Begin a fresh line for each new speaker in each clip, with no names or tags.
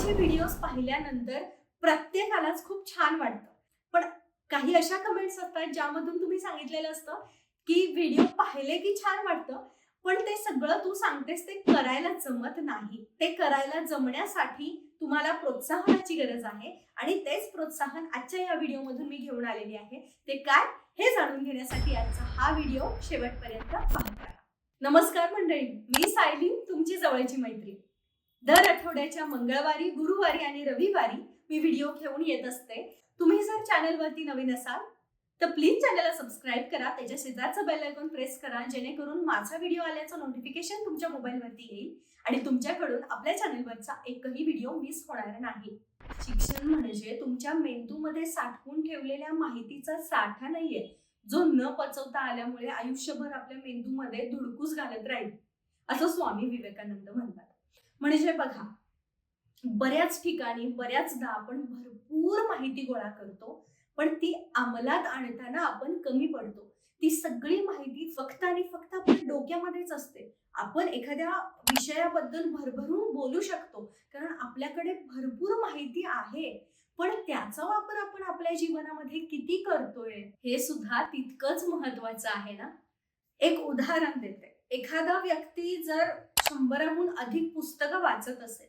माझे व्हिडिओज पाहिल्यानंतर प्रत्येकालाच खूप छान वाटतं. पण काही अशा कमेंट्स असतात ज्यामधून तुम्ही सांगितलेलं असतं, की व्हिडिओ पाहिले की छान वाटतं, पण ते सगळं तू सांगतेस ते करायला जमत नाही. ते करायला जमण्यासाठी तुम्हाला प्रोत्साहनाची गरज आहे आणि तेच प्रोत्साहन आजच्या या व्हिडिओमधून मी घेऊन आलेली आहे. ते काय हे जाणून घेण्यासाठी आजचा हा व्हिडिओ शेवटपर्यंत पाहत राहा. नमस्कार मंडळी, मी सायली, तुमची जवळची मैत्रीण. दर आठवड्याच्या मंगळवारी, गुरुवारी आणि रविवारी मी व्हिडिओ घेऊन येत असते. तुम्ही जर चॅनलवरती नवीन असाल तर प्लीज चॅनलला सबस्क्राईब करा, त्याच्या शेजारचं बेल आयकॉन प्रेस करा, जेणेकरून माझा व्हिडिओ आल्याचं नोटिफिकेशन तुमच्या मोबाईलवरती येईल आणि तुमच्याकडून आपल्या चॅनलवरचा एकही व्हिडिओ मिस होणार नाही. शिक्षण म्हणजे तुमच्या मेंदूमध्ये साठवून ठेवलेल्या माहितीचा साठा नाहीये, जो न पचवता आल्यामुळे आयुष्यभर आपल्या मेंदूमध्ये धुडकूस घालत राहील, असं स्वामी विवेकानंद म्हणतात. म्हणजे बघा, बऱ्याच ठिकाणी बऱ्याचदा आपण भरपूर माहिती गोळा करतो, पण ती अंमलात आणताना आपण कमी पडतो. ती सगळी माहिती फक्त आणि फक्त आपल्या डोक्यामध्येच असते. आपण एखाद्या विषयाबद्दल भरभरून बोलू शकतो, कारण आपल्याकडे भरपूर माहिती आहे, पण त्याचा वापर आपण आपल्या जीवनामध्ये किती करतोय हे सुद्धा तितकंच महत्वाचं आहे ना. एक उदाहरण देते. एखादा व्यक्ती जर 100हून अधिक पुस्तकं वाचत असेल,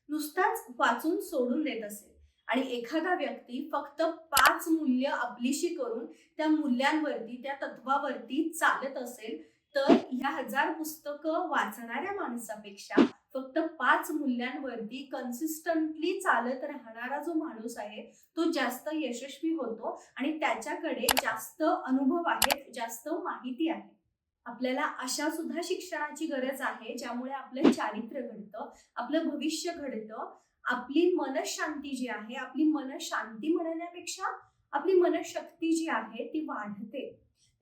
नुसताच वाचून सोडून देत असेल आणि एखादा व्यक्ती फक्त 5 मूल्य आपलीशी करून त्या मूल्यांवरती, त्या तत्वावरती चालत असेल, तर ह्या 1000 पुस्तकं वाचणाऱ्या माणसापेक्षा फक्त 5 मूल्यांवरती कन्सिस्टंटली चालत राहणारा जो माणूस आहे, तो जास्त यशस्वी होतो आणि त्याच्याकडे जास्त अनुभव आहेत, जास्त माहिती आहे. आपल्याला अशा सुद्धा शिक्षणाची गरज आहे, ज्यामुळे आपलं चारित्र्य घडतं, आपलं भविष्य घडतं, आपली मनःशांती जी आहे, आपली मनःशांती म्हणण्यापेक्षा आपली मनःशक्ती जी आहे ती वाढते.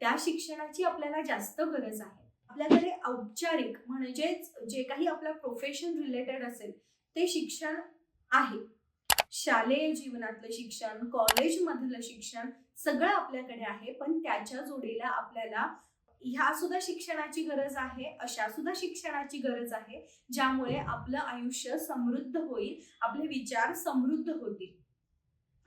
त्या शिक्षणाची आपल्याला जास्त गरज आहे. आपल्याकडे औपचारिक म्हणजेच जे काही आपलं प्रोफेशन रिलेटेड असेल ते शिक्षण आहे. शालेय जीवनातलं शिक्षण, कॉलेजमधलं शिक्षण सगळं आपल्याकडे आहे, पण त्याच्या जोडीला आपल्याला ह्या सुद्धा शिक्षणाची गरज आहे, अशा सुद्धा शिक्षणाची गरज आहे, ज्यामुळे आपलं आयुष्य समृद्ध होईल, आपले विचार समृद्ध होतील.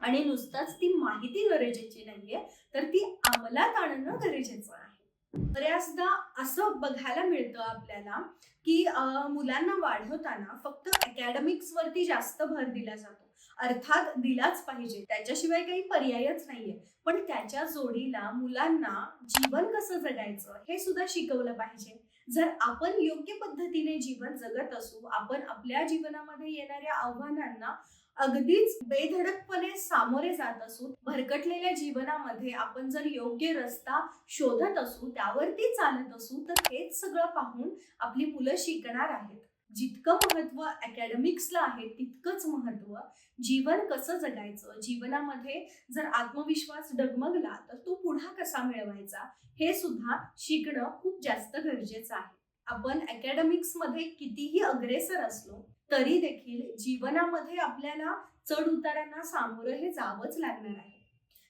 आणि नुसताच ती माहिती गरजेची नाहीये, तर ती अंमलात आणणं गरजेचं आहे. बऱ्याचदा असं बघायला मिळतं आपल्याला, की मुलांना वाढवताना फक्त अकॅडमिक्स वरती जास्त भर दिला जातो. अर्थात दिलाच पाहिजे, त्याच्याशिवाय काही पर्यायच नाहीये. पण त्याच्या जोडीला मुलांना जीवन कसं जगायचं हे सुद्धा शिकवलं पाहिजे. जर आपण योग्य पद्धतीने जीवन जगत असू, आपण आपल्या जीवनामध्ये येणाऱ्या आव्हानांना अगदीच बेधडकपणे सामोरे जात असू, भरकटलेल्या जीवनामध्ये आपण जर योग्य रस्ता शोधत असू, त्यावरती चालत असू, तर हेच सगळं पाहून आपली मुलं शिकणार आहेत. जितकं महत्व अकॅडमिक्सला आहे, तितकंच महत्व जीवन कसं जगायचं, जीवनामध्ये जर आत्मविश्वास डगमगला तर तो पुन्हा कसा मिळवायचा, हे सुद्धा शिकणं खूप जास्त गरजेचं आहे. आपण अकॅडमिक्समध्ये कितीही अग्रेसर असलो तरी देखील जीवनामध्ये आपल्याला चढ उतारांना सामोरं हे जावंच लागणार आहे.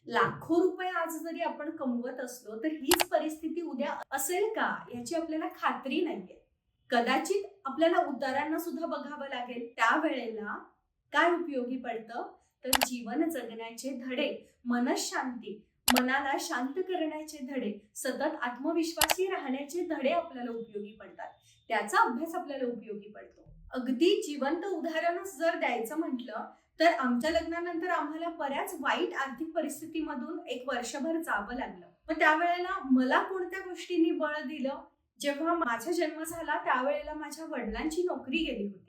लाखो रुपये आज जरी आपण कमवत असलो तर हीच परिस्थिती उद्या असेल का याची आपल्याला खात्री नाहीये. कदाचित आपल्याला उतारांना सुद्धा बघावं लागेल. त्यावेळेला काय उपयोगी पडतं, तर जीवन जगण्याचे धडे, मनःशांती, मनाला शांत करण्याचे धडे, सतत आत्मविश्वासी राहण्याचे धडे आपल्याला उपयोगी पडतात. त्याचा अभ्यास आपल्याला उपयोगी पडतो. अगदी जिवंत उदाहरणच जर द्यायचं म्हटलं तर आमच्या लग्नानंतर आम्हाला बऱ्याच वाईट आर्थिक परिस्थितीमधून एक वर्षभर जावं लागलं. मग त्यावेळेला मला कोणत्या गोष्टींनी बळ दिलं, जेव्हा माझा जन्म झाला त्यावेळेला माझ्या वडिलांची नोकरी गेली होती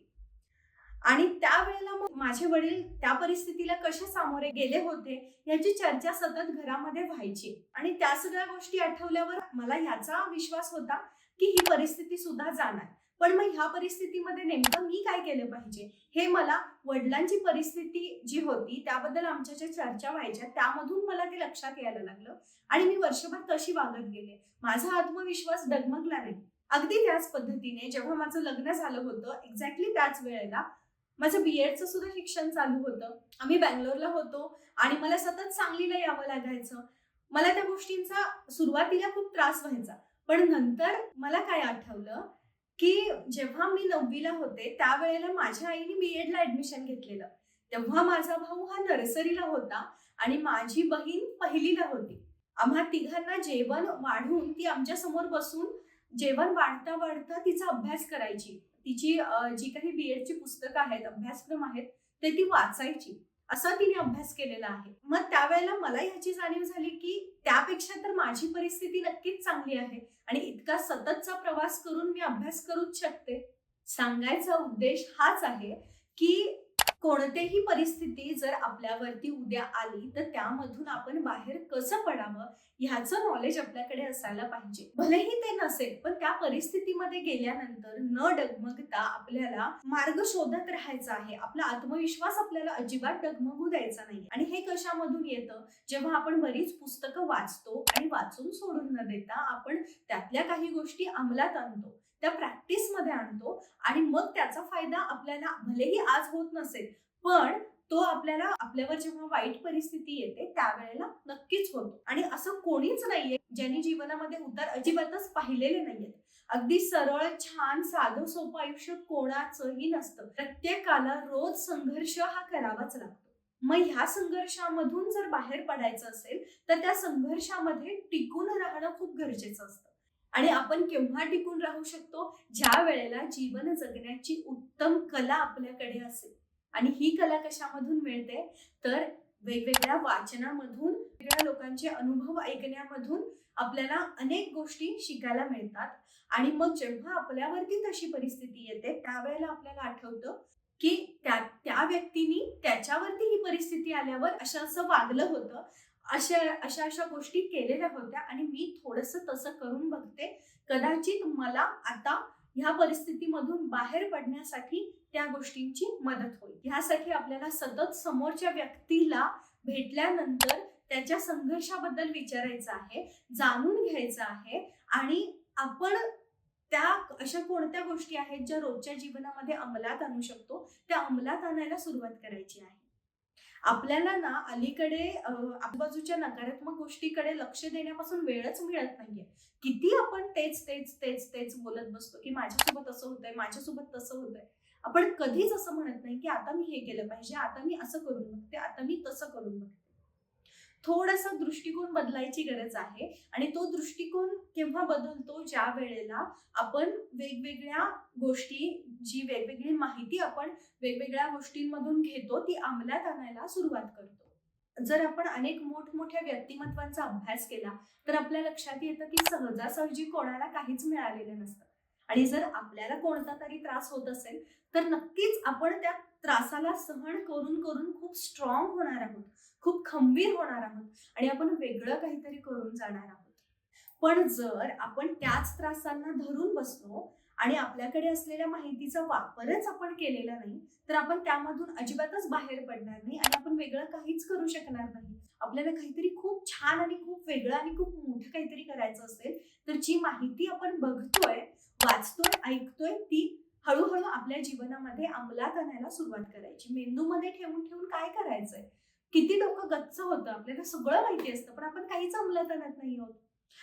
आणि त्यावेळेला मग माझे वडील त्या परिस्थितीला कसे सामोरे गेले होते याची चर्चा सतत घरामध्ये व्हायची आणि त्या सगळ्या गोष्टी आठवल्यावर मला याचा विश्वास होता की ही परिस्थिती सुद्धा जाणार. पण मग ह्या परिस्थितीमध्ये नेमकं मी काय केलं पाहिजे हे मला वडिलांची परिस्थिती जी होती त्याबद्दल आमच्या ज्या चर्चा व्हायच्या त्यामधून मला ते लक्षात यायला लागलं आणि मी वर्षभर तशी वागत गेले. माझा आत्मविश्वास डगमगला नाही. अगदी त्याच पद्धतीने जेव्हा माझं लग्न झालं होतं, एक्झॅक्टली त्याच वेळेला माझं बीएडचं सुद्धा शिक्षण चालू होतं. आम्ही बँगलोरला होतो आणि मला सतत सांगलीला यावं लागायचं. मला त्या गोष्टींचा सुरुवातीला खूप त्रास व्हायचा, पण नंतर मला काय आठवलं की जेव्हा मी 9वीला होते त्यावेळेला माझ्या आईने BEd ला ऍडमिशन घेतलेलं. तेव्हा माझा भाऊ हा नर्सरीला होता आणि माझी बहीण पहिलीला होती. आम्हा तिघांना जेवण वाढून ती आमच्या समोर बसून जेवण वाढता वाढता तिचा अभ्यास करायची. तिची जी काही BEdची पुस्तकं आहेत, अभ्यासक्रम आहेत, ते ती वाचायची. असा तिने अभ्यास केलेला आहे. मग त्यावेळेला मला ह्याची जाणीव झाली की त्यापेक्षा तर माझी परिस्थिती नक्कीच चांगली आहे आणि इतका सततचा प्रवास करून मी अभ्यास करूच शकते. सांगायचा उद्देश हाच आहे की कोणतीही परिस्थिती जर आपल्यावरती उद्या आली तर त्यामधून आपण बाहेर कसं पडावं ह्याचं नॉलेज आपल्याकडे असायला पाहिजे. भलेही ते नसेल पण त्या परिस्थितीमध्ये गेल्यानंतर न डगमगता आपल्याला मार्ग शोधत राहायचा आहे. आपला आत्मविश्वास आपल्याला अजिबात डगमगू द्यायचा नाही. आणि हे कशामधून येतं? जेव्हा आपण बरीच पुस्तकं वाचतो आणि वाचून सोडून न देता आपण त्यातल्या काही गोष्टी अंमलात आणतो, त्या प्रॅक्टिस मध्ये आणतो आणि मग त्याचा फायदा आपल्याला भलेही आज होत नसेल पण तो आपल्याला आपल्यावर जेव्हा वाईट परिस्थिती येते त्यावेळेला नक्कीच होतो. आणि असं कोणीच नाहीये ज्यांनी जीवनामध्ये उतार अजिबातच पाहिलेले नाहीयेत. अगदी सरळ छान साधं सोपं आयुष्य कोणाचंही नसतं. प्रत्येकाला रोज संघर्ष हा करावाच लागतो. मग ह्या संघर्षामधून जर बाहेर पडायचं असेल तर त्या संघर्षामध्ये टिकून राहणं खूप गरजेचं असतं. आणि आपण केव्हा टिकून राहू शकतो? ज्या वेळेला जीवन जगण्याची उत्तम कला आपल्याकडे असेल. आणि ही कला कशामधून मिळते? तर वेगवेगळ्या वाचनामधून, वेगवेगळ्या लोकांचे अनुभव ऐकण्यामधून आपल्याला अनेक गोष्टी शिकायला मिळतात. आणि मग जेव्हा आपल्यावरती तशी परिस्थिती येते त्यावेळेला आपल्याला आठवतं की त्या व्यक्तीने त्याच्यावरती ही परिस्थिती आल्यावर असं वागलं होतं, अशा अशा अशा गोष्टी केलेल्या होत्या आणि मी थोडंसं तसं करून बघते. कदाचित मला आता ह्या परिस्थितीमधून बाहेर पडण्यासाठी त्या गोष्टींची मदत होईल. ह्यासाठी आपल्याला सतत समोरच्या व्यक्तीला भेटल्यानंतर त्याच्या संघर्षाबद्दल विचारायचं आहे, जाणून घ्यायचं आहे आणि आपण त्या अशा कोणत्या गोष्टी आहेत ज्या रोजच्या जीवनामध्ये अंमलात आणू शकतो त्या अंमलात आणायला सुरुवात करायची आहे. आपल्याला ना अलीकडे आजूबाजूच्या नकारात्मक गोष्टीकडे लक्ष देण्यापासून वेळच मिळत नाहीये. किती आपण तेच तेच तेच तेच बोलत बसतो की माझ्यासोबत असं होतंय, माझ्यासोबत तसं होतंय. आपण कधीच असं म्हणत नाही की आता मी हे केलं पाहिजे, आता मी असं करून बघते, आता मी तसं करून बघते. थोडासा दृष्टिकोन बदलायची गरज आहे आणि तो दृष्टिकोन केव्हा बदलतो? ज्या वेळेला आपण वेगवेगळ्या गोष्टी, जी वेगवेगळी माहिती आपण वेगवेगळ्या गोष्टींमधून घेतो ती अंमलात आणायला सुरुवात करतो. जर आपण अनेक मोठमोठ्या व्यक्तिमत्वांचा अभ्यास केला तर आपल्या लक्षात येतं की सहजासहजी कोणाला काहीच मिळालेलं नसतं. आणि जर आपल्याला कोणता तरी त्रास होत असेल तर नक्कीच आपण त्या त्रासाला सहन करून करून खूप स्ट्रॉंग होणार आहोत, खूप खंबीर होणार आहोत आणि आपण वेगळं काहीतरी करून जाणार आहोत. पण जर आपण त्याच त्रासांना धरून बसलो आणि आपल्याकडे असलेल्या माहितीचा वापरच आपण केलेला नाही तर आपण त्यामधून अजिबातच बाहेर पडणार नाही आणि आपण वेगळं काहीच करू शकणार नाही. आपल्याला काहीतरी खूप छान आणि खूप वेगळं आणि खूप मोठं काहीतरी करायचं असेल तर जी माहिती आपण बघतोय, वाचतोय, ऐकतोय ती हळूहळू आपल्या जीवनामध्ये अंमलात आणायला सुरुवात करायची. मेंदूमध्ये ठेवून ठेवून काय करायचंय? किती डोकं गच्च होतं, आपल्याला सगळं माहिती असतं पण आपण काहीच अंमलात आणत नाही आहोत.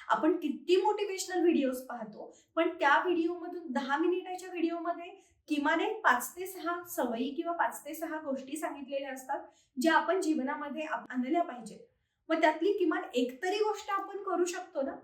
आपण किती मोटिवेशनल व्हिडिओज पाहतो पण त्या व्हिडिओमधून 10 मिनिटाच्या व्हिडिओमध्ये किमान एक 5 ते 6 सवयी किंवा 5 ते 6 गोष्टी सांगितलेल्या असतात ज्या आपण जीवनामध्ये आणल्या पाहिजेत. मग त्यातली किमान एक तरी गोष्ट आपण करू शकतो ना.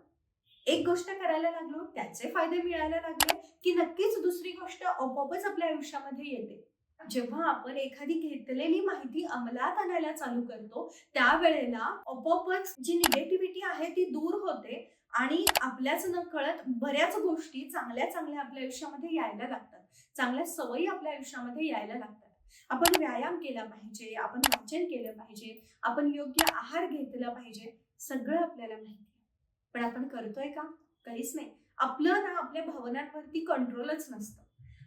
एक गोष्ट करायला लागलो, त्याचे फायदे मिळायला लागले की नक्कीच दुसरी गोष्ट आपोआपच आपल्या आयुष्यामध्ये येते. जेव्हा आपण एखादी घेतलेली माहिती अंमलात आणायला चालू करतो त्यावेळेला आपोआपच जी निगेटिव्हिटी आहे ती दूर होते आणि आपल्याच नकळत बऱ्याच गोष्टी चांगल्या चांगल्या आपल्या आयुष्यामध्ये यायला लागतात, चांगल्या सवयी आपल्या आयुष्यामध्ये यायला लागतात. आपण व्यायाम केला पाहिजे, आपण वाचन केलं पाहिजे, आपण योग्य आहार घेतला पाहिजे, सगळं आपल्याला माहिती आहे. पण आपण करतोय का? काहीच नाही. आपलं ना आपल्या भावनांवरती कंट्रोलच नसतं.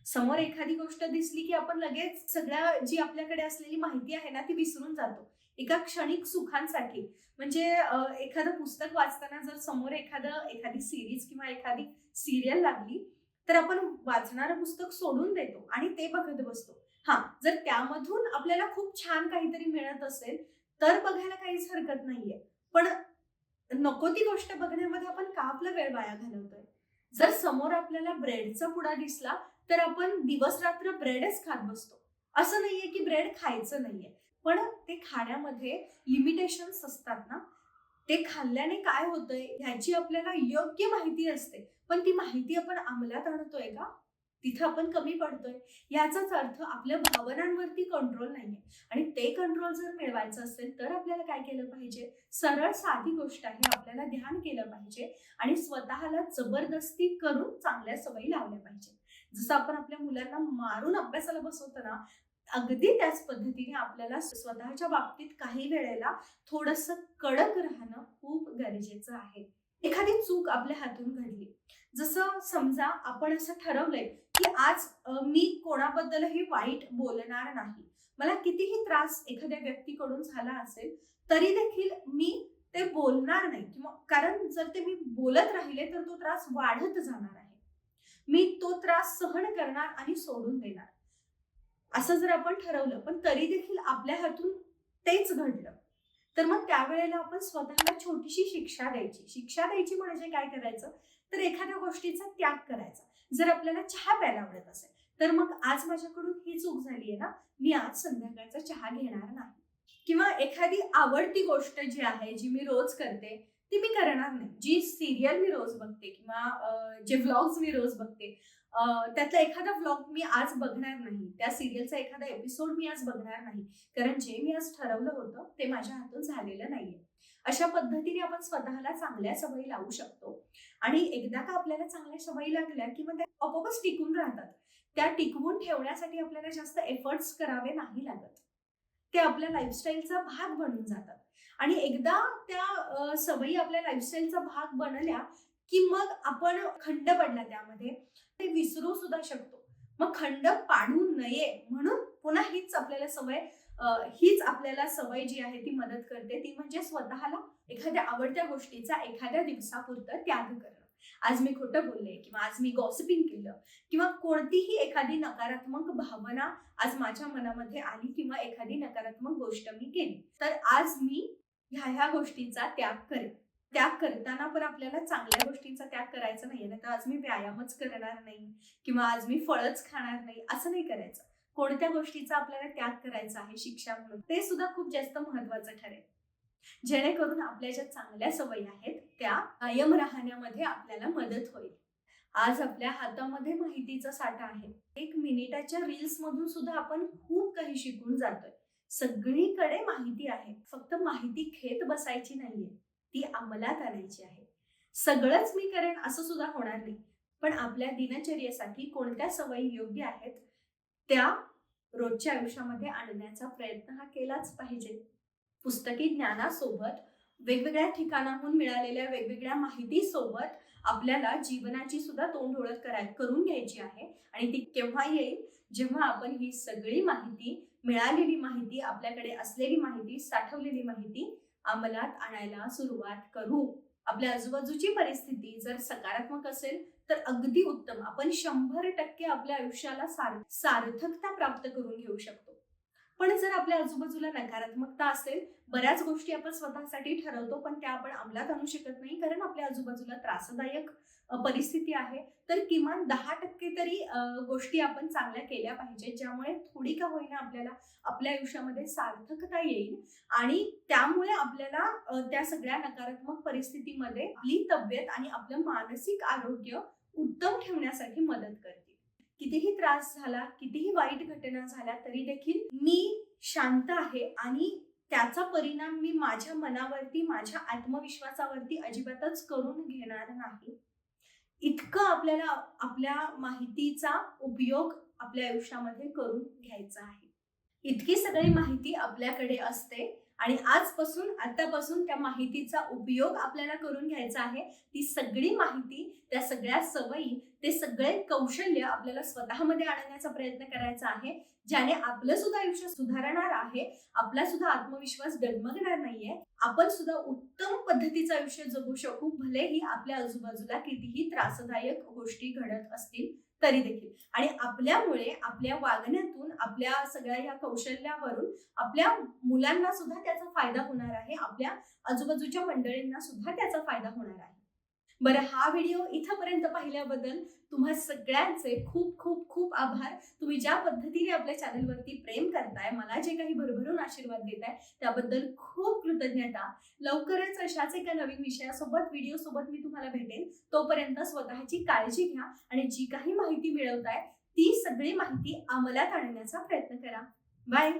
समोर एखादी गोष्ट दिसली की आपण लगेच सगळ्या जी आपल्याकडे असलेली माहिती आहे ना ती विसरून जातो एका क्षणिक सुखांसाठी. म्हणजे एखादं पुस्तक वाचताना जर समोर एखादी सिरीज किंवा एखादी सिरियल लागली तर आपण वाचणारं पुस्तक सोडून देतो आणि ते बघत बसतो. हा, जर त्यामधून आपल्याला खूप छान काहीतरी मिळत असेल तर बघायला काहीच हरकत नाहीये. पण नको ती गोष्ट बघण्यामध्ये आपण का आपला वेळ वाया घालवतोय? जर समोर आपल्याला ब्रेडचा पुडा दिसला तर आपण दिवस रात्र ब्रेडच खात बसतो. असं नाहीये की ब्रेड खायचं नाहीये, पण ते खाण्यामध्ये लिमिटेशन्स असतात ना. ते खाल्ल्याने काय होतंय ह्याची आपल्याला योग्य माहिती असते, पण ती माहिती आपण अंमलात आणतोय का? तिथं आपण कमी पडतोय. याचाच अर्थ आपल्या भावनांवरती कंट्रोल नाहीये. आणि ते कंट्रोल जर मिळवायचं असेल तर आपल्याला काय केलं पाहिजे? सरळ साधी गोष्ट आहे, आपल्याला ध्यान केलं पाहिजे आणि स्वतःला जबरदस्ती करून चांगल्या सवयी लावल्या पाहिजे. जसं आपण आपल्या मुलांना मारून अभ्यासाला बसवतो ना, अगदी त्याच पद्धतीने आपल्याला स्वतःच्या बाबतीत काही वेळेला थोडंसं कडक राहणं खूप गरजेचं आहे. एखादी चूक आपल्या हातून घडली, जसं समजा आपण असं ठरवलंय की आज मी कोणाबद्दलही वाईट बोलणार नाही. मला कितीही त्रास एखाद्या व्यक्तीकडून झाला असेल तरी देखील मी ते बोलणार नाही, किंवा कारण जर ते मी बोलत राहिले तर तो त्रास वाढत जाणार आहे. मी तो त्रास सहन करणार आणि सोडून देणार, असं जर आपण ठरवलं पण तरी देखील आपल्या हातून तेच घडलं, तर मग त्यावेळेला आपण स्वतःला छोटीशी शिक्षा द्यायची. शिक्षा द्यायची म्हणजे काय करायचं? तर एखाद्या गोष्टीचा त्याग करायचा. जर आपल्याला चहा प्यायला आवडत असेल तर मग आज माझ्याकडून ही चूक झाली आहे ना, मी आज संध्याकाळचा चहा घेणार नाही. किंवा एखादी आवडती गोष्ट जी आहे, जी मी रोज करते ती मी करणार नाही. जी सीरियल मी रोज बघते किंवा जे व्लॉग्स मी रोज बघते, त्यातला एखादा व्लॉग मी आज बघणार नाही. त्या सीरियलचा एखादा एपिसोड मी आज बघणार नाही. कारण जे मी आज ठरवलं होतं ते माझ्या हातून झालेलं नाहीये. अशा पद्धतीने आपण स्वतःला चांगल्या सवयी लावू शकतो. आणि एकदा का आपल्याला चांगल्या सवयी लागल्या की मग त्या आपोआपच टिकून राहतात. त्या टिकवून ठेवण्यासाठी आपल्याला जास्त एफर्ट्स करावे नाही लागत. ते आपल्या लाईफस्टाईलचा भाग बनून जातात. आणि एकदा त्या सवयी आपल्या लाईफस्टाईलचा भाग बनल्या की मग आपण खंड पडला त्यामध्ये ते विसरू सुद्धा शकतो. मग खंड पाडू नये म्हणून पुन्हा हीच आपल्याला सवय जी आहे ती मदत करते, ती म्हणजे स्वतःला एखाद्या आवडत्या गोष्टीचा एखाद्या दिवसापुरतं त्याग करणं. आज मी खोटं बोलले किंवा आज मी गॉसिपिंग केलं किंवा कोणतीही एखादी नकारात्मक भावना आज माझ्या मनामध्ये आली किंवा एखादी नकारात्मक गोष्ट मी केली, तर आज मी ह्या गोष्टीचा त्याग करेन. त्याग करताना पण आपल्याला चांगल्या गोष्टींचा त्याग करायचा नाहीये. नाहीतर आज मी व्यायामच करणार नाही किंवा आज मी फळच खाणार नाही, असं नाही करायचं. कोणत्या गोष्टीचा आपल्याला त्याग करायचा आहे शिक्षा म्हणून, ते सुद्धा खूप जास्त महत्वाचं ठरेल. जेणेकरून आपल्या ज्या चांगल्या सवयी आहेत त्या कायम राहण्यामध्ये आपल्याला मदत होईल. आज आपल्या हातामध्ये माहितीचा साठा आहे. 1 मिनिटाच्या रील्स मधून सुद्धा आपण खूप काही शिकून जातोय. सगळीकडे माहिती आहे. फक्त माहिती घेत बसायची नाहीये, ती अंमलात आणायची आहे. सगळंच मी करेन असं सुद्धा होणार नाही. पण आपल्या दिनचर्येसाठी कोणत्या सवयी योग्य आहेत त्या रोजच्या आयुष्यामध्ये आणण्याचा प्रयत्न हा केलाच पाहिजे. पुस्तकी ज्ञानासोबत वेगवेगळ्या ठिकाणाहून मिळालेल्या वेगवेगळ्या माहितीसोबत आपल्याला जीवनाची सुद्धा तोंडओळख करून घ्यायची आहे. आणि ती केव्हा येईल? जेव्हा आपण ही सगळी माहिती, मिळालेली माहिती, आपल्याकडे असलेली माहिती, साठवलेली माहिती अंमलात आणायला सुरुवात करू. आपल्या आजूबाजूची परिस्थिती जर सकारात्मक असेल तर अगदी उत्तम. आपण 100% आपल्या आयुष्याला सार्थकता प्राप्त करून घेऊ शकतो. पण जर आपल्या आजूबाजूला नकारात्मकता असेल, बऱ्याच गोष्टी आपण स्वतःसाठी ठरवतो पण त्या आपण अंमलात आणू शकत नाही कारण आपल्या आजूबाजूला त्रासदायक परिस्थिती आहे, तर किमान 10% तरी गोष्टी आपण चांगल्या केल्या पाहिजेत, ज्यामुळे थोडी का होईना आपल्याला आपल्या आयुष्यामध्ये सार्थकता येईल आणि त्यामुळे आपल्याला त्या सगळ्या नकारात्मक परिस्थितीमध्ये आपली तब्येत आणि आपलं मानसिक आरोग्य उत्तम ठेवण्यासाठी मदत करते. कितीही त्रास झाला, कितीही वाईट घटना झाल्या तरी देखील मी शांत आहे आणि त्याचा परिणाम मी माझ्या मनावरती, माझ्या आत्मविश्वासावरती अजिबातच करून घेणार नाही. इतकं आपल्याला आपल्या माहितीचा उपयोग आपल्या आयुष्यामध्ये करून घ्यायचा आहे. इतकी सगळी माहिती आपल्याकडे असते आणि आतापासून त्या माहितीचा उपयोग आपल्याला करून घ्यायचा आहे. ती सगळी माहिती, त्या सगळ्या सवयी, ते सगळे कौशल्य आपल्याला स्वतःमध्ये आणण्याचा प्रयत्न करायचा आहे, ज्याने आपलं सुद्धा आयुष्य सुधारणार आहे, आपला सुद्धा आत्मविश्वास डगमगणार नाहीये, आपण सुद्धा उत्तम पद्धतीचं आयुष्य जगू शकू, भलेही आपल्या आजूबाजूला कितीही त्रासदायक गोष्टी घडत असतील तरी देखील. आणि आपल्यामुळे, आपल्या वागण्यातून, आपल्या सगळ्या या कौशल्यावरून आपल्या मुलांना सुद्धा त्याचा फायदा होणार आहे, आपल्या आजूबाजूच्या मंडळींना सुद्धा त्याचा फायदा होणार आहे. बरं, हा व्हिडिओ इथपर्यंत पाहिल्याबद्दल तुम्हा सगळ्यांचे खूप खूप खूप आभार. तुम्ही ज्या पद्धतीने आपल्या चॅनलवरती प्रेम करताय, मला जे काही भरभरून आशीर्वाद देताय त्याबद्दल खूप कृतज्ञता. लवकरच अशाच एका नवीन विषयासोबत, व्हिडिओसोबत मी तुम्हाला भेटेन. तोपर्यंत स्वतःची काळजी घ्या आणि जी काही माहिती मिळवताय ती सगळी माहिती अंमलात आणण्याचा प्रयत्न करा. बाय.